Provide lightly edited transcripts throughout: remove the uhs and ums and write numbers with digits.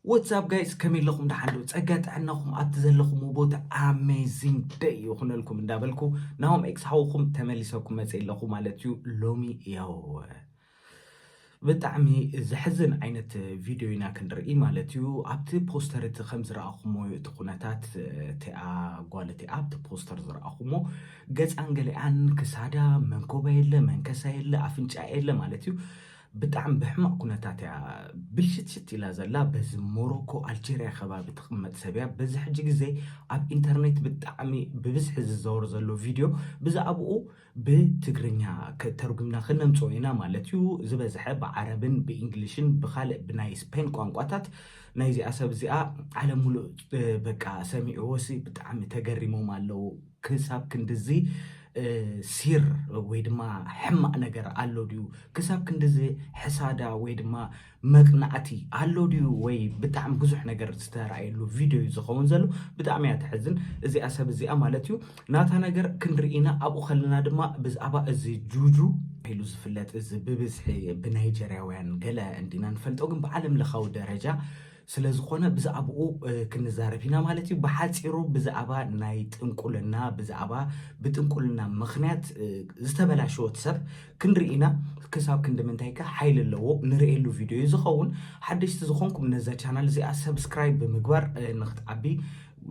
What's up guys? كمل لكم دحلو تسقط عنكم أتزلكم وبوت amazing day يخون لكم من دابلكم نهم إكس حوكم تملسكم مسئل لكم على تيو لومي يو بتعمي زحزن عينة فيديونا كنرئي مالتيو أبتي بوستر خمس رأخمو تقناتات تاع قوالتي أبتي بوستر رأخمو قز أنجلي عن كسادا من كوبايلا من كسايلا أفنشايلا مالتيو بتعم بحمق كناتات بالشت إلى زلا بز موروكو ألجيريا خباب تقمت سبيع بز حجي زي أب إنترنت بتعمي ببزح الزور زلو فيديو بز أبقو بتقرنيا كترجمنا خلنا مصوينا مالتيو زبزح بعربن بإنجليشن بخالق بناي سبين قوانقواتات نايزي أساب زيقا على مولو بكا سامي اوسي بتعمي تقرمو مالو كساب كندزي سير ويدما حما نجر على ديو كسب كندزي حسادا ويدما مقنعتي على ديو وي بتعم بزح نجر استرعي له فيديو يزخون زلو بتعم يتحزن زي أسب زي أمالتيو ناتا نجر كنرئينا أبو خلنا دما بز أبا زي جوجو هيلو زفلات زي ببزحي بنيجيريا وين قلا عندنا نفلت أقوم بعلم لخو درجة ስለዝኾነ ብዛዕባኡ ክንዛረብና ማለት እዩ በሓፂሩ ብዛዕባ ናይ ጥንቁልና ብዛዕባ ብጥንቁልና ምኽንያት ዝተበላሸወት ሰብ ክንርኢና ክሳብ ክንደምንታይ ከ ሓይል ኣለዎ ንርእየሉ ቪድዮ ዝኸውን ሓደሽቲ ዝኾንኩም ነዛ ቻናል እዚኣ ሰብስክራይብ ብምግባር ንኽትዓቢ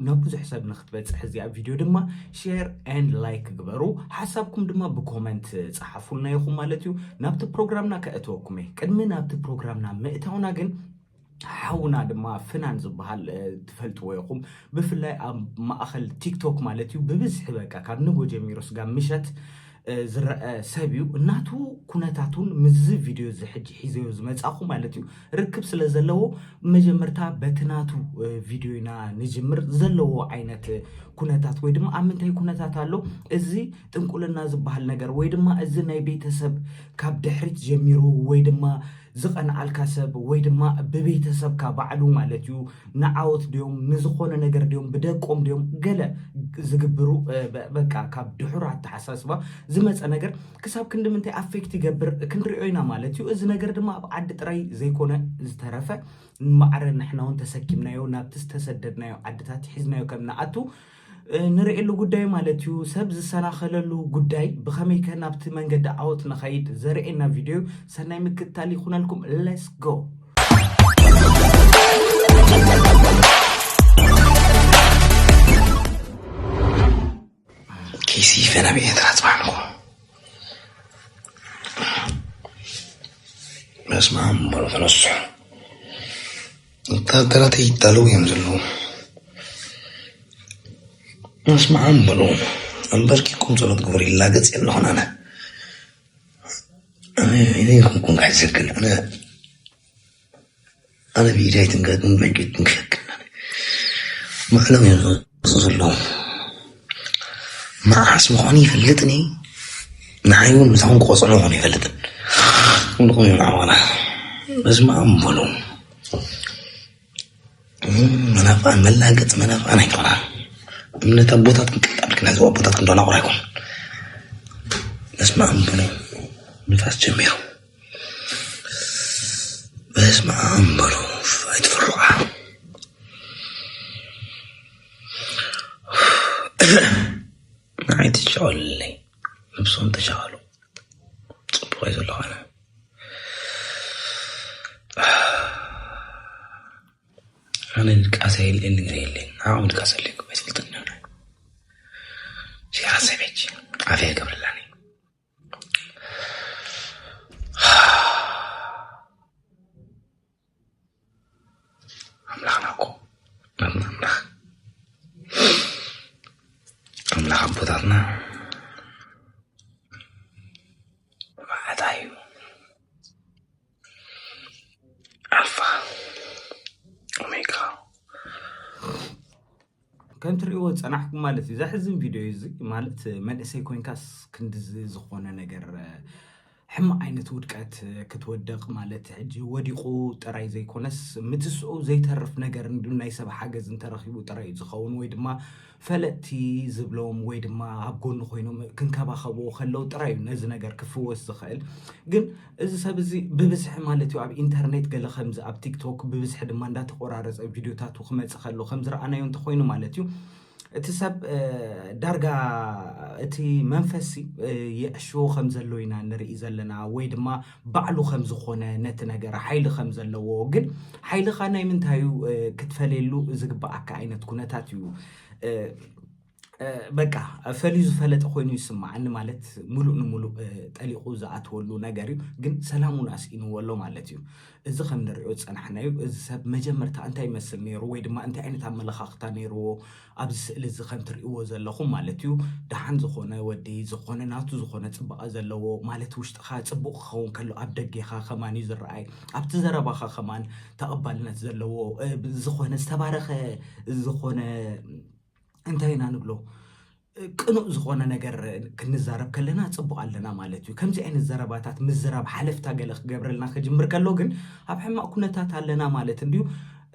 نبوزح حساب نختبت حزي فيديو دما شير اند لايك ግበሩ حسابكم دما بكومنت صحفونا يخو مالتيو نابت بروجرامنا كأتوكمي قدم نابت بروجرامنا مئتونا ግን حاونا دما فنان زبحال تفلتو يقوم بفلاي مأخل تيك توك مالتيو ببزح بكا كاب نبو جميروس قام مشت زرق سابيو ناتو كوناتاتون مز فيديو زحج حيزيو زمصاخو مالتيو ركب سلازلو مجمرتا بتناتو فيديونا نجمر زلو عينت كوناتات ወይ ድማ አምንታይ ኩነታት አሎ እዚ ጥንቁልና ዝባሃል ነገር ወይ ድማ እዚ ናይ ቤተሰብ ካብ ድሕሪት ጀሚሩ ወይ ድማ ዝቀንዓልካ ሰብ ወይ ድማ በቤተሰብ ካ ባዕሉ ማለት እዩ ንዓወት ዲዮም ንዝኾነ ነገር ዲዮም ብደቆም ዲዮም ገለ ዝግብሩ በቃ ካብ ድሑር አተሓሳስባ ዝመፀ ነገር ክሳብ ክንድምንታይ አፌክት ይገብር ክንሪኦይና ማለት እዩ እዚ ነገር ድማ ኣብ ዓዲ ጥራይ ዘይኮነ ዝተረፈ ማዕረ ንሕናውን ተሰኪምናዮ ናብትስ ተሰደድናዮ ዓድታት ሒዝናዮ ከምናኣቱ ንርእየሉ ጉዳይ ማለት እዩ ሰብ ዝሰናኸለሉ ጉዳይ ብኸመይ ከናብቲ መንገዲ ዓወት ንኸይድ ዘርእየና ቪድዮ ሰናይ ምክትታል ይኹነልኩም ሌትስ ጎ كيسي فانا بيترات معكم اسمع مرة تنصح تلاتة يتالو ينزلو اسمع عمبلو أمبركي كون صلوات قبري الله قد سيئنهون أنا إليكم كون حزركن أنا بيجايت نقاد من بنجيت نكشكن معلم ينصلو مع حسمخوني فلتني نعيون مسحون قوصنوني فلتن ونقوم معوانا اسمع عمبلو منافع ملاقت منافع أنا يطلع من تبوتات قبل كنا زوا بوتات كنا نقرا يكون اسمع أمبلو نفاس جميل اسمع أمبلو فايت في الروعة نعيد الشغل لي نبصون تشغلوا صبوا يزلوا أنا أنا الكاسة اللي نقريلين عاود الكاسة اللي كويس لتنين شي راسي بيجي عافية قبل اللاني أملاخناكو أملاخ بوضاتنا وعدايو ألفا أوميغا كم تريو تصنحكم مالتي زحزن فيديو يزي مالت مدسي كوينكاس كندز زخونه نجر ሕማቅ ዓይነት ውድቀት ክትወደቕ ማለት ሕጂ ወዲቑ ጥራይ ዘይኮነስ ምትስኡ ዘይተርፍ ነገር ናይ ሰብ ሓገዝ እንተረኺቡ ጥራይ ዝኸውን ወይ ድማ ፈለጥቲ ዝብሎም ወይ ድማ ኣብ ጎኑ ኮይኖም ክንከባኸብዎ ከለው ጥራይ ነዚ ነገር ክፍወስ ዝኽእል ግን እዚ ሰብ እዚ ብብዝሒ ማለት እዩ ኣብ ኢንተርኔት ገለ ከምዚ ኣብ ቲክቶክ ብብዝሒ ድማ እንዳተቆራረፀ ቪድዮታቱ ክመፅእ ከሎ ከም ዝረኣናዮ እንተኮይኑ ማለት እዩ እቲ ሰብ ዳርጋ እቲ መንፈሲ የእሾ ከም ዘሎ ኢና ንርኢ ዘለና ወይ ድማ ባዕሉ ከም ዝኾነ ነቲ ነገር ሓይሊ ከም ዘለዎ ግን ሓይልኻ ናይ ምንታዩ ክትፈለሉ ዝግባኣካ ዓይነት ኩነታት እዩ በቃ ፈልዩ ዝፈለጠ ኮይኑ ይስማዓኒ ማለት ሙሉእ ንሙሉእ ጠሊቑ ዝኣትወሉ ነገር እዩ ግን ሰላሙን ኣስኢንዎ ኣሎ ማለት እዩ እዚ ከም ንሪኦ ፀናሕናዩ እዚ ሰብ መጀመርታ እንታይ ይመስል ነይሩ ወይ ድማ እንታይ ዓይነት ኣመለኻኽታ ነይርዎ ኣብዚ ስእሊ እዚ ከም ትሪእዎ ዘለኹም ማለት እዩ ደሓን ዝኾነ ወዲ ዝኾነ ናቱ ዝኾነ ፅባቐ ዘለዎ ማለት ውሽጥኻ ፅቡቕ ክኸውን ከሎ ኣብ ደጌኻ ከማን እዩ ዝረኣይ ኣብቲ ዘረባኻ ከማን ተቐባልነት ዘለዎ ዝኾነ ዝተባረኸ ዝኾነ እንታይ ኢና ንብሎ ቅኑዕ ዝኾነ ነገር ክንዛረብ ከለና ፅቡቕ ኣለና ማለት እዩ ከምዚ ዓይነት ዘረባታት ምዝራብ ሓለፍታ ገለ ክገብረልና ክጅምር ከሎ ግን ኣብ ሕማቅ ኩነታት ኣለና ማለት እንድዩ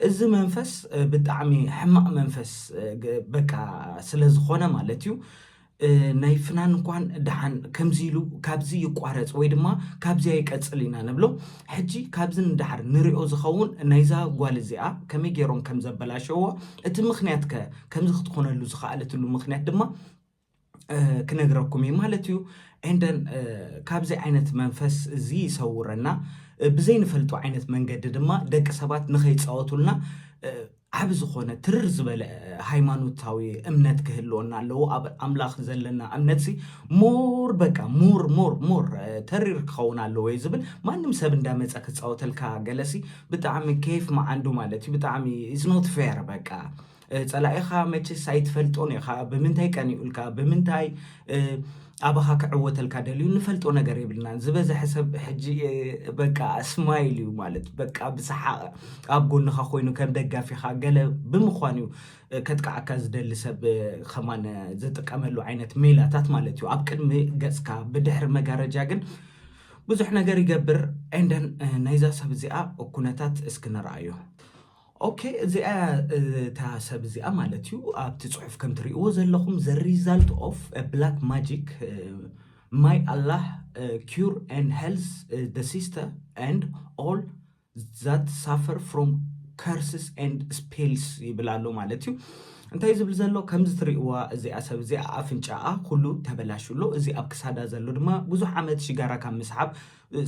እዚ መንፈስ ብጣዕሚ ሕማቅ መንፈስ በቃ ስለ ዝኾነ ማለት እዩ ናይ ፍናን እንኳን ድሓን ከምዚ ኢሉ ካብዚ ይቋረፅ ወይ ድማ ካብዚ ይቀፅል ኢና ንብሎ ሕጂ ካብዚ ንድሓር ንሪኦ ዝኸውን ናይዛ ጓል እዚኣ ከመይ ገይሮም ከም ዘበላሸዎ እቲ ምክንያት ከምዚ ክትኾነሉ ዝኽኣለትሉ ምክንያት ድማ ክነግረኩም እዩ ማለት እዩ እንደን ካብዚ ዓይነት መንፈስ እዚ ይሰውረና ብዘይ ንፈልጦ ዓይነት መንገዲ ድማ ደቂ ሰባት ንኸይፃወቱልና ዓብ ዝኾነ ትርር ዝበለ ሃይማኖታዊ እምነት ክህልወና ኣለዎ ኣብ ኣምላኽ ዘለና እምነት ሞር በቃ ሞር ተሪር ክኸውን ኣለዎ እዩ ዝብል ማንም ሰብ እንዳመፀ ክፃወተልካ ገለሲ ብጣዕሚ ኬፍ መዓንዱ ማለት እዩ ብጣዕሚ ኢዝ ኖት ፌር በቃ ፀላኢኻ መቸስ ኣይትፈልጦን ኢኻ ብምንታይ ቀኒኡልካ ብምንታይ ኣባኻ ክዕወተልካ ደልዩ ንፈልጦ ነገር የብልናን ዝበዝሐ ሰብ ሕጂ በቃ ስማይል እዩ ማለት በቃ ብሰሓቕ ኣብ ጎንኻ ኮይኑ ከም ደጋፊኻ ገለ ብምዃኑ እዩ ከጥቃዓካ ዝደሊ ሰብ ከማን ዝጥቀመሉ ዓይነት ሜላታት ማለት እዩ ኣብ ቅድሚ ገፅካ ብድሕሪ መጋረጃ ግን ብዙሕ ነገር ይገብር እንደን ናይዛ ሰብ እዚኣ ኩነታት እስኪ ንርአዮ ኦኬ እዚኣ እታ ሰብ እዚኣ ማለት እዩ ኣብቲ ፅሑፍ ከም ትሪእዎ ዘለኹም ዘ ሪዛልት ኦፍ ብላክ ማጂክ ማይ ኣላህ ኪር ኤንድ ሄልስ ደ ሲስተር ኤንድ ኦል ዛት ሳፈር ፍሮም ከርስስ ኤንድ ስፔልስ ይብል ኣሎ ማለት እዩ እንታይ ዝብል ዘሎ ከምዚ ትሪእዋ እዚኣ ሰብ እዚኣ ኣፍንጫኣ ኩሉ ተበላሽሎ እዚ ኣብ ክሳዳ ዘሎ ድማ ብዙሕ ዓመት ሽጋራ ካብ ምስሓብ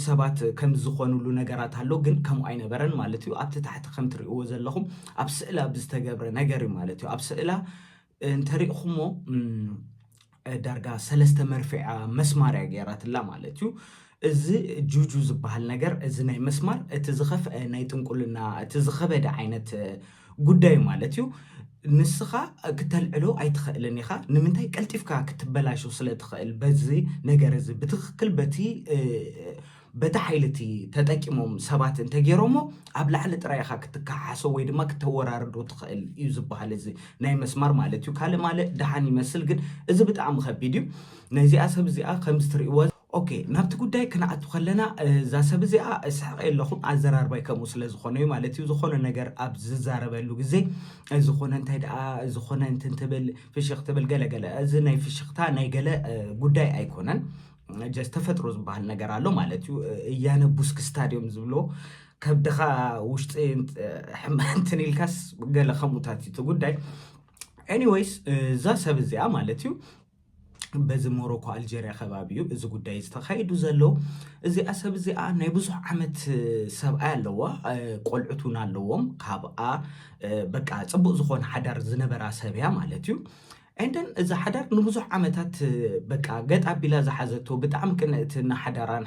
ሰባት ከም ዝኾኑሉ ነገራት ኣሎ ግን ከምኡ ኣይነበረን ማለት እዩ ኣብቲ ታሕቲ ከም ትሪእዎ ዘለኹም ኣብ ስእላ ብዝተገብረ ነገር እዩ ማለት እዩ ኣብ ስእላ እንተሪእኹሞ ዳርጋ 3 መርፊዓ መስማርያ ገይራትላ ማለት እዩ እዚ ጁጁ ዝበሃል ነገር እዚ ናይ መስማር እቲ ዝኸፍአ ናይ ጥንቁልና እቲ ዝኸበደ ዓይነት ጉዳይ ማለት እዩ ንስኻ ክተልዕሎ ኣይትኽእልን ኢኻ ንምንታይ ቀልጢፍካ ክትበላሾ ስለ ትኽእል በዚ ነገር እዚ ብትክክል በቲ ሓይልቲ ተጠቂሞም ሰባት እንተገይሮሞ ኣብ ላዕሊ ጥራይ ኢኻ ክትከሓሶ ወይ ድማ ክተወራርዶ ትኽእል እዩ ዝበሃል እዚ ናይ መስማር ማለት እዩ ካልእ ማለት ድሓን ይመስል ግን እዚ ብጣዕሚ ከቢድ እዩ ናይዚኣ ሰብ እዚኣ ከምዚ ትሪእዎ ኦኬ ናብቲ ጉዳይ ክንኣቱ ከለና እዛ ሰብ እዚኣ እስሕቀ የለኹም ኣዘራርባይ ከምኡ ስለ ዝኾነ እዩ ማለት እዩ ዝኾነ ነገር ኣብ ዝዛረበሉ ግዜ ዝኾነ እንታይ ደኣ ዝኾነ እንትን ትብል ፍሽኽ ትብል ገለገለ እዚ ናይ ፍሽኽታ ናይ ገለ ጉዳይ ኣይኮነን ጀስት ተፈጥሮ ዝበሃል ነገር ኣሎ ማለት እዩ እያነቡስክ ስታድዮም ዝብሎ ከብድኻ ውሽጢ እንትን ኢልካስ ገለ ከምኡታት እቲ ጉዳይ ኤኒዌይስ እዛ ሰብ እዚኣ ማለት እዩ በዚ ሞሮኮ ኣልጀርያ ከባቢ እዩ እዚ ጉዳይ ዝተኻይዱ ዘሎ እዚኣ ሰብ እዚኣ ናይ ብዙሕ ዓመት ሰብኣይ ኣለዋ ቆልዑት እውን ኣለዎም ካብኣ በቃ ፅቡቅ ዝኾነ ሓዳር ዝነበራ ሰብያ ማለት እዩ እንደን እዚ ሓዳር ንብዙሕ ዓመታት በቃ ገጥ ኣቢላ ዝሓዘቶ ብጣዕሚ ቅንእትና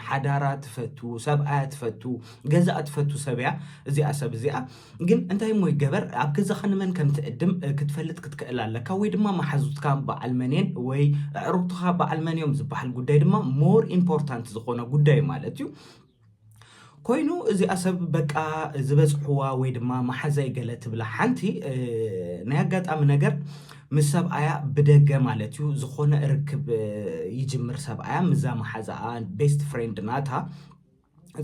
ሓዳራ ትፈቱ ሰብኣያ ትፈቱ ገዛኣ ትፈቱ ሰብያ እዚኣ ሰብ እዚኣ ግን እንታይ ሞ ይገበር ኣብ ገዛኻ ንመን ከም ትዕድም ክትፈልጥ ክትክእል ኣለካ ወይ ድማ ማሓዙትካ በዓል መንየን ወይ ዕሩክትካ በዓል መንዮም ዝበሃል ጉዳይ ድማ ሞር ኢምፖርታንት ዝኾነ ጉዳይ ማለት እዩ ኮይኑ እዚኣ ሰብ በቃ ዝበፅሕዋ ወይ ድማ ማሓዛይ ገለ ትብላ ሓንቲ ናይ ኣጋጣሚ ነገር ምስ ሰብኣያ ብደገ ማለት እዩ ዝኾነ ርክብ ይጅምር ሰብኣያ ምዛ መሓዛኣ ቤስት ፍሬንድ ናታ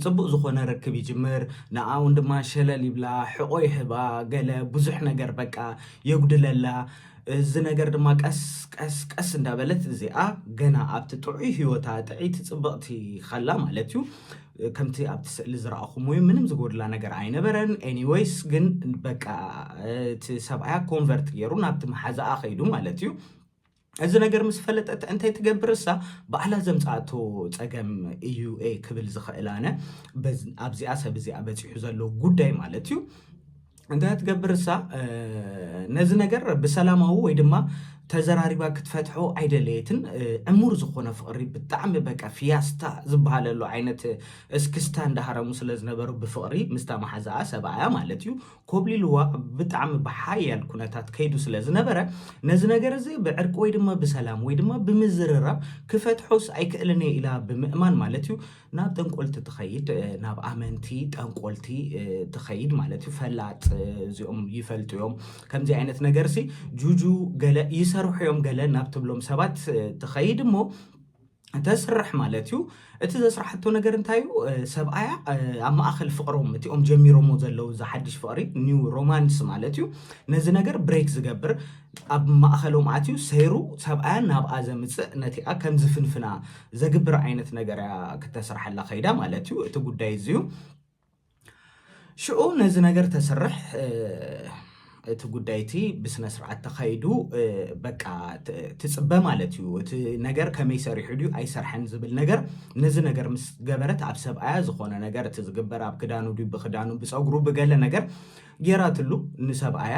ጽቡቕ ዝኾነ ርክብ ይጅምር ንኣውን ድማ ሸለል ይብላ ሕቆ ይህባ ገለ ብዙሕ ነገር በቃ የጉድለላ እዚ ነገር ድማ ቀስ እንዳበለት እዚኣ ገና ኣብቲ ጥዑይ ህይወታ ጥዒት ጽብቕቲ ኸላ ማለት እዩ ከምቲ ኣብቲ ስእሊ ዝረኣኹሞ ምንም ዝጎድላ ነገር ኣይነበረን ኤኒዌይስ ግን በቃ እቲ ሰብኣያ ኮንቨርት ገይሩ ናብቲ መሓዛኣ ኸይዱ ማለት እዩ እዚ ነገር ምስ ፈለጠት እንታይ ትገብርሳ ባዕላ ዘምፃእቶ ፀገም ኢዩኤ ክብል ዝኽእላነ ኣብዚኣ ሰብ እዚኣ በፂሑ ዘሎ ጉዳይ ማለት እዩ እንታይ ትገብርሳ ነዚ ነገር ብሰላማዊ ወይ ድማ ተዘራሪባ ክትፈትሖ ኣይደለየትን ዕሙር ዝኾነ ፍቕሪ ብጣዕሚ በቃ ፊያስታ ዝበሃለሉ ዓይነት እስክስታ እንዳሃረሙ ስለ ዝነበሩ ብፍቕሪ ምስታ መሓዛኣ ሰብኣያ ማለት እዩ ኮብሊልዋ ብጣዕሚ ብሓያል ኩነታት ከይዱ ስለ ዝነበረ ነዚ ነገር እዚ ብዕርቂ ወይ ድማ ብሰላም ወይ ድማ ብምዝርራብ ክፈትሖስ ኣይክእልን ኢላ ብምእማን ማለት እዩ ናብ ጠንቆልቲ ትኸይድ ናብ ኣመንቲ ጠንቆልቲ ትኸይድ ማለት እዩ ፈላጥ እዚኦም ይፈልጡ እዮም ከምዚ ዓይነት ነገር ሲ ጁጁ ገለ ይሰርሑ እዮም ገለ ናብ ትብሎም ሰባት ትኸይድ እሞ ተስርሕ ማለት እዩ እቲ ዘስራሕቶ ነገር እንታይ እዩ ሰብኣያ ኣብ ማእኸል ፍቕሮም እቲኦም ጀሚሮሞ ዘለው ዝሓድሽ ፍቕሪ ኒው ሮማንስ ማለት እዩ ነዚ ነገር ብሬክ ዝገብር ኣብ ማእኸሎም ኣትዩ ሰይሩ ሰብኣያ ናብኣ ዘምፅእ ነቲኣ ከም ዝፍንፍና ዘግብር ዓይነት ነገር ክተስርሐላ ኸይዳ ማለት እዩ እቲ ጉዳይ እዚዩ ሽዑ ነዚ ነገር ተስርሕ እቲ ጉዳይቲ ብስነ ስርዓት ተኸይዱ በቃ ትጽበ ማለት እዩ እቲ ነገር ከመይ ሰሪሑ ድዩ ኣይሰርሐን ዝብል ነገር ነዚ ነገር ምስ ገበረት ኣብ ሰብኣያ ዝኾነ ነገር እቲ ዝግበር ኣብ ክዳኑ ድዩ ብክዳኑ ብፀጉሩ ብገለ ነገር ጌራትሉ ንሰብኣያ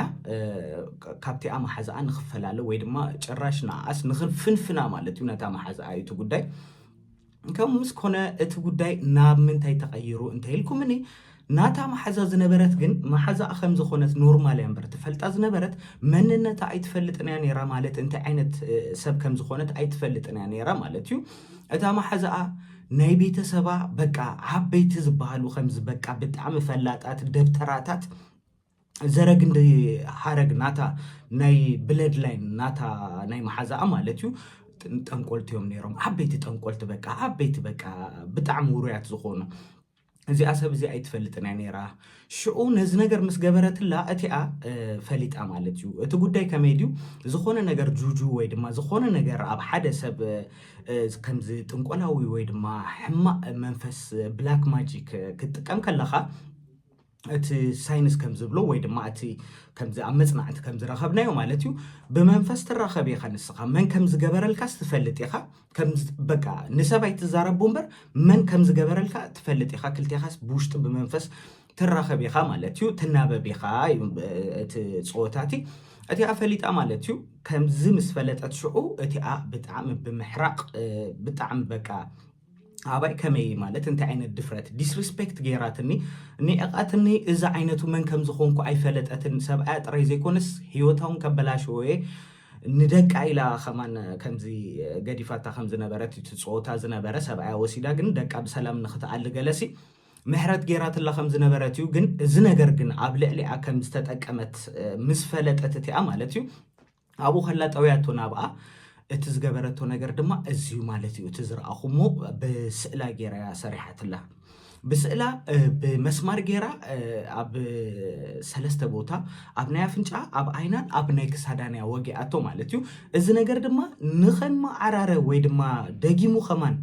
ካብቲኣ መሓዛኣ ንኽፈላለ ወይ ድማ ጭራሽ ንኣስ ንኽፍንፍና ማለት እዩ ነታ መሓዛኣ እቲ ጉዳይ ከምኡ ምስ ኮነ እቲ ጉዳይ ናብ ምንታይ ተቐይሩ እንተይልኩምኒ ናታ መሓዛ ዝነበረት ግን መሓዛኣ ከም ዝኾነት ኖርማል እምበር ትፈልጣ ዝነበረት መንነታ ኣይትፈልጥን እያ ነይራ ማለት እንታይ ዓይነት ሰብ ከም ዝኾነት ኣይትፈልጥን እያ ነይራ ማለት እዩ እታ መሓዛኣ ናይ ቤተሰባ በቃ ዓበይቲ ዝበሃሉ ከምዚ በቃ ብጣዕሚ ፈላጣት ደብተራታት ዘረግንዲ ሃረግ ናታ ናይ ብለድ ላይን ናታ ናይ መሓዛኣ ማለት እዩ ጠንቆልቲ እዮም ነይሮም ዓበይቲ ጠንቆልቲ በቃ ዓበይቲ በቃ ብጣዕሚ ውሩያት ዝኾኑ እዚኣ ሰብ እዚ ኣይትፈልጥን እያ ነይራ ሽዑ ነዚ ነገር ምስ ገበረትላ እቲኣ ፈሊጣ ማለት እዩ እቲ ጉዳይ ከመይ ድዩ ዝኾነ ነገር ጁጁ ወይ ድማ ዝኾነ ነገር ኣብ ሓደ ሰብ ከምዚ ጥንቆላዊ ወይ ድማ ሕማቕ መንፈስ ብላክ ማጂክ ክትጥቀም ከለኻ እቲ ሳይንስ ከም ዝብሎ ወይ ድማ እቲ ከምዚ ኣብ መጽናዕቲ ከም ዝረኸብናዮ ማለት እዩ ብመንፈስ ትራኸብ ኢኻ ንስኻ መን ከም ዝገበረልካ ትፈልጥ ኢኻ ከም በቃ ንሰባይ ትዛረቡ እምበር መን ከም ዝገበረልካ ትፈልጥ ኢኻ ክልቲኻስ ብውሽጢ ብመንፈስ ትራኸብ ኢኻ ማለት እዩ ትናበብ ኢኻ እቲ ፀወታቲ እቲኣ ፈሊጣ ማለት እዩ ከምዚ ምስ ፈለጠት ሽዑ እቲኣ ብጣዕሚ ብምሕራቕ ብጣዕሚ በቃ ኣባይ ከመይ ማለት እንታይ ዓይነት ድፍረት ዲስሪስፔክት ጌራትኒ ንዕቃትኒ እዛ ዓይነቱ መን ከም ዝኾንኩ ኣይፈለጠትን ሰብኣያ ጥራይ ዘይኮነስ ሂወታውን ከበላሽወ ንደቃ ኢላ ኸማን ከምዚ ገዲፋታ ከም ዝነበረት ትፅወታ ዝነበረ ሰብኣያ ወሲዳ ግን ደቃ ብሰላም ንኽትኣሊ ገለሲ ምሕረት ጌራትላ ከም ዝነበረት እዩ ግን እዚ ነገር ግን ኣብ ልዕሊኣ ከም ዝተጠቀመት ምስ ፈለጠት እቲኣ ማለት እዩ ኣብኡ ኸላ ጠውያቶ ናብኣ እቲ ዝገበረቶ ነገር ድማ እዚዩ ማለት እዩ እቲ ዝረኣኹሞ ብስእላ ጌራ ሰሪሓትላ ብስእላ ብመስማር ጌራ ኣብ ሰለስተ ቦታ ኣብ ናይ ኣፍንጫ ኣብ ዓይናን ኣብ ናይ ክሳዳንያ ወጊኣቶ ማለት እዩ እዚ ነገር ድማ ንኸመዓራረ ወይ ድማ ደጊሙ ኸማን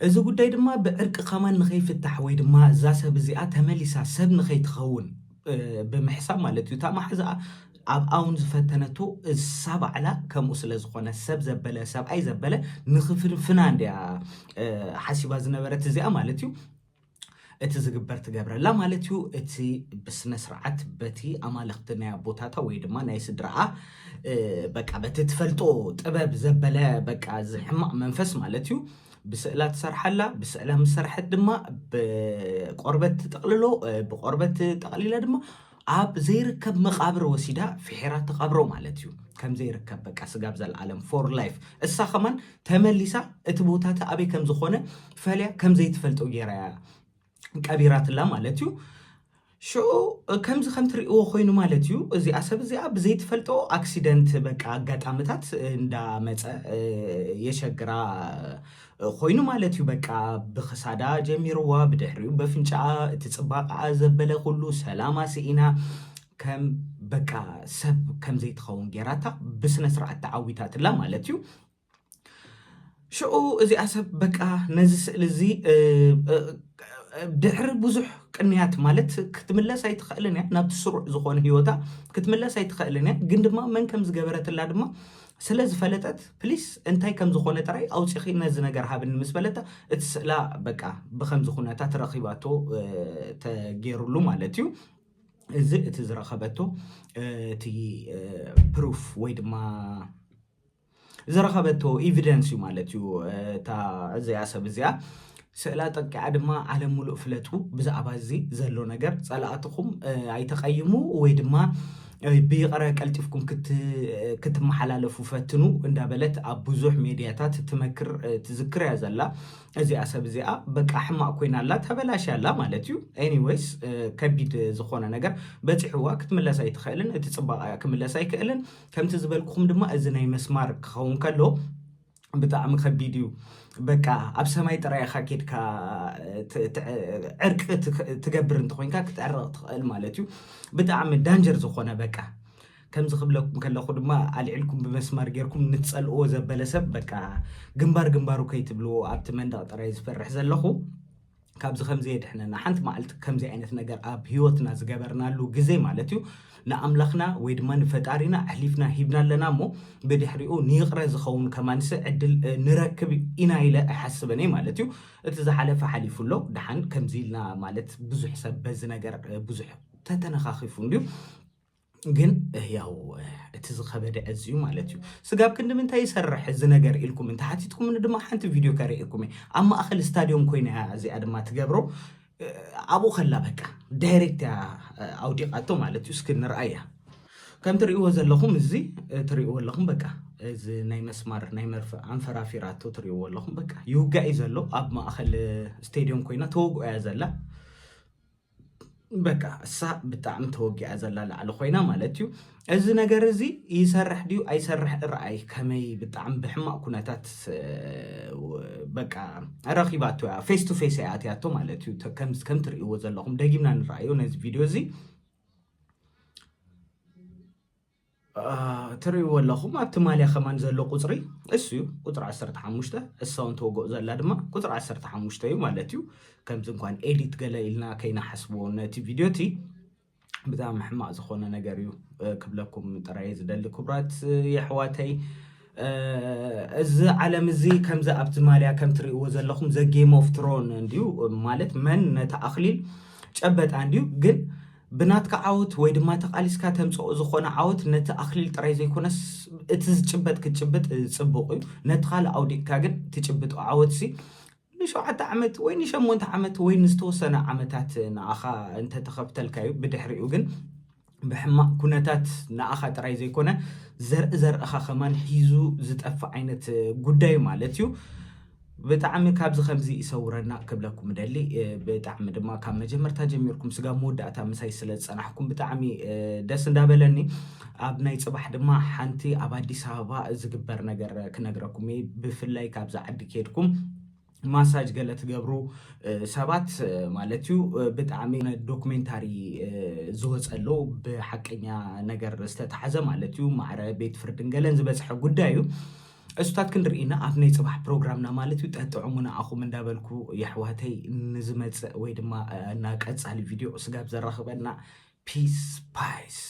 እዚ ጉዳይ ድማ ብዕርቂ ኸማን ንኸይፍታሕ ወይ ድማ እዛ ሰብ እዚኣ ተመሊሳ ሰብ ንኸይትኸውን ብምሕሳብ ማለት እዩ እታ ማሕዛኣ ኣብ ኣውን ዝፈተነቶ እሳ ባዕላ ከምኡ ስለ ዝኾነ ሰብ ዘበለ ሰብኣይ ዘበለ ንኽፍንፍና እንድያ ሓሲባ ዝነበረት እዚኣ ማለት እዩ እቲ ዝግበር ትገብረላ ማለት እዩ እቲ ብስነ ስርዓት በቲ ኣማልኽቲ ናይ ኣቦታታ ወይ ድማ ናይ ስድራኣ በቃ በቲ ትፈልጦ ጥበብ ዘበለ በቃ ዝሕማቕ መንፈስ ማለት እዩ ብስእላ ትሰርሓላ ብስእላ ምስ ሰርሐት ድማ ብቆርበት ትጠቕልሎ ብቆርበት ጠቕሊላ ድማ ኣብ ዘይርከብ መቃብር ወሲዳ ፍሒራ ተቐብሮ ማለት እዩ ከም ዘይርከብ በቃ ስጋብ ዘለዓለም ፎር ላይፍ እሳ ኸማን ተመሊሳ እቲ ቦታታ ኣበይ ከም ዝኾነ ፈለያ ከም ዘይትፈልጦ ጌራ ቀቢራትላ ማለት እዩ شو ከምዚ ከም ትሪእዎ ኮይኑ ማለት እዩ እዚኣ ሰብ እዚኣ ብዘይትፈልጦ ኣክሲደንት በቃ ኣጋጣሚታት እንዳመፀ የሸግራ ኮይኑ ማለት እዩ በቃ ብክሳዳ ጀሚርዋ ብድሕሪኡ በፍንጫኣ እቲ ፅባቐኣ ዘበለ ኩሉ ሰላማ ስኢና ከም በቃ ሰብ ከም ዘይትኸውን ጌራታ ብስነ ስርዓት ተዓዊታትላ ማለት እዩ ሽዑ እዚኣ ሰብ በቃ ነዚ ስእሊ እዚ ድሕሪ ብዙሕ ቅንያት ማለት ክትምለስ ኣይትኽእልን እያ ናብቲ ስሩዕ ዝኾነ ሂወታ ክትምለስ ኣይትኽእልን እያ ግን ድማ መን ከም ዝገበረትላ ድማ ስለ ዝፈለጠት ፕሊስ እንታይ ከም ዝኾነ ጥራይ ኣውፂኺ ነዚ ነገር ሃብኒ ምስ በለታ እቲ ስእላ በቃ ብከምዚ ኩነታት ረኺባቶ ተገይሩሉ ማለት እዩ እዚ እቲ ዝረኸበቶ እቲ ፕሩፍ ወይ ድማ ዝረኸበቶ ኤቪደንስ እዩ ማለት እዩ እታ እዚኣ ሰብ እዚኣ ስእላ ጠቂዓ ድማ ዓለም ሙሉእ ፍለጡ ብዛዕባ እዚ ዘሎ ነገር ፀላእትኩም ኣይተቀይሙ ወይ ድማ ብይቐረ ቀልጢፍኩም ክትመሓላለፉ ፈትኑ እንዳበለት ኣብ ብዙሕ ሜድያታት ትመክር ትዝክር እያ ዘላ እዚኣ ሰብ እዚኣ በቃ ሕማቅ ኮይና ኣላ ተበላሽ ኣላ ማለት እዩ ኤኒዌይስ ከቢድ ዝኾነ ነገር በፂሕዋ ክትምለስ ኣይትኽእልን እቲ ፅባቐ ክምለስ ኣይክእልን ከምቲ ዝበልኩኹም ድማ እዚ ናይ መስማር ክኸውን ከሎ ብጣዕሚ ከቢድ እዩ በቃ ኣብ ሰማይ ጥራይኻ ኬድካ ዕርቂ ትገብር እንተኮይንካ ክትዕረቕ ትኽእል ማለት እዩ ብጣዕሚ ዳንጀር ዝኾነ በቃ ከምዚ ክብለኩም ከለኹ ድማ ኣልዒልኩም ብመስማር ጌርኩም ንትፀልእዎ ዘበለ ሰብ በቃ ግንባሩ ከይትብልዎ ኣብቲ መንደቕ ጥራይ ዝፈርሕ ዘለኹ ካብዚ ከምዚ የድሕነና ሓንቲ መዓልቲ ከምዚ ዓይነት ነገር ኣብ ሂወትና ዝገበርናሉ ግዜ ማለት እዩ ንኣምላኽና ወይ ድማ ንፈጣሪና ኣሕሊፍና ሂብና ኣለና እሞ ብድሕሪኡ ንይቕረ ዝኸውን ከማንስ ዕድል ንረክብ ኢና ኢለ ኣይሓስበን እየ ማለት እዩ እቲ ዝሓለፈ ሓሊፉሎ ድሓን ከምዚ ኢልና ማለት ብዙሕ ሰብ በዚ ነገር ብዙሕ ተተነኻኺፉ እንድዩ ግን ያው እቲ ዝኸበደ ኣዝዩ ማለት እዩ ስጋብ ክንዲ ምንታይ ይሰርሕ እዚ ነገር ኢልኩም እንተሓቲትኩም ድማ ሓንቲ ቪድዮ ከሪእኩም ኣብ ማእኸል ስታድዮም ኮይና እዚኣ ድማ ትገብሮ ኣብኡ ከላ በቃ ዳይሬክት ኣውዲቃቶ ማለት እዩ እስኪ ንርኣያ ከም ትሪእዎ ዘለኹም እዚ ትሪእዎ ኣለኹም በቃ እዚ ናይ መስማር ናይ መርፍእ ኣንፈራፊራቶ ትሪእዎ ኣለኹም በቃ ይውጋእ እዩ ዘሎ ኣብ ማእኸል ስቴድዮም ኮይና ተወግኦ እያ ዘላ በቃ እሳ ብጣዕሚ ተወጊዓ ዘላ ላዕሊ ኮይና ማለት እዩ እዚ ነገር እዚ ይሰርሕ ድዩ ኣይሰርሕ ርኣይ ከመይ ብጣዕሚ ብሕማቅ ኩነታት በቃ ረኺባቶ እያ ፌስ ቱ ፌስ እያ ኣትያቶ ማለት እዩ ከም ትሪእዎ ዘለኹም ደጊምና ንረኣዮ ነዚ ቪድዮ እዚ ትሪእዎ ኣለኹም ኣብቲ ማልያ ከማን ዘሎ ቁፅሪ እሱ እዩ ቁፅሪ 15 እሳውን ተወግኦ ዘላ ድማ ቁፅሪ 15 እዩ ማለት እዩ ከምዚ እንኳን ኤዲት ገለ ኢልና ከይናሓስቦ ነቲ ቪድዮ እቲ ብጣዕሚ ሕማቅ ዝኾነ ነገር እዩ ክብለኩም ጥራይ ዝደሊ ክቡራት የሕዋተይ እዚ ዓለም እዚ ከምዚ ኣብቲ ማልያ ከም ትሪእዎ ዘለኹም ዘ ጌም ኦፍ ትሮን እንድዩ ማለት መን ነቲ ኣኽሊል ጨበጣ እንድዩ ግን ብናትካ ዓወት ወይ ድማ ተቃሊስካ ተምፅኦ ዝኾነ ዓወት ነቲ ኣኽሊል ጥራይ ዘይኮነስ እቲ ዝጭበጥ ክትጭብጥ ፅቡቅ እዩ ነቲ ካልእ ኣውዲቕካ ግን ትጭብጦ ዓወት ሲ ን7 ዓመት ወይ ን8 ዓመት ወይ ንዝተወሰነ ዓመታት ንኣኻ እንተተኸፍተልካ እዩ ብድሕሪኡ ግን ብሕማቅ ኩነታት ንኣኻ ጥራይ ዘይኮነ ዘርእኻ ከማን ሒዙ ዝጠፍእ ዓይነት ጉዳይ ማለት እዩ ብጣዕሚ ካብዚ ከምዚ ይሰውረና ክብለኩም ደሊ ብጣዕሚ ድማ ካብ መጀመርታ ጀሚርኩም ስጋ መወዳእታ ምሳይ ስለ ዝፀናሕኩም ብጣዕሚ ደስ እንዳበለኒ ኣብ ናይ ፅባሕ ድማ ሓንቲ ኣብ ኣዲስ ኣበባ ዝግበር ነገር ክነግረኩም ብፍላይ ካብዛ ዓዲ ከድኩም ማሳጅ ገለ ትገብሩ ሰባት ማለት እዩ ብጣዕሚ ዶክሜንታሪ ዝወፀሎ ብሓቀኛ ነገር ዝተታሓዘ ማለት እዩ ማዕረ ቤት ፍርድን ገለን ዝበፅሐ ጉዳይ እዩ እሱታት ክንርኢና ኣብ ናይ ፅባሕ ፕሮግራምና ማለት እዩ ጠጥዑሙና ኣኹም እንዳበልኩ የሕዋተይ ንዝመፅእ ወይ ድማ እና ቀፃሊ ቪድዮ ስጋብ ዘራኽበና ፒስ ፓይስ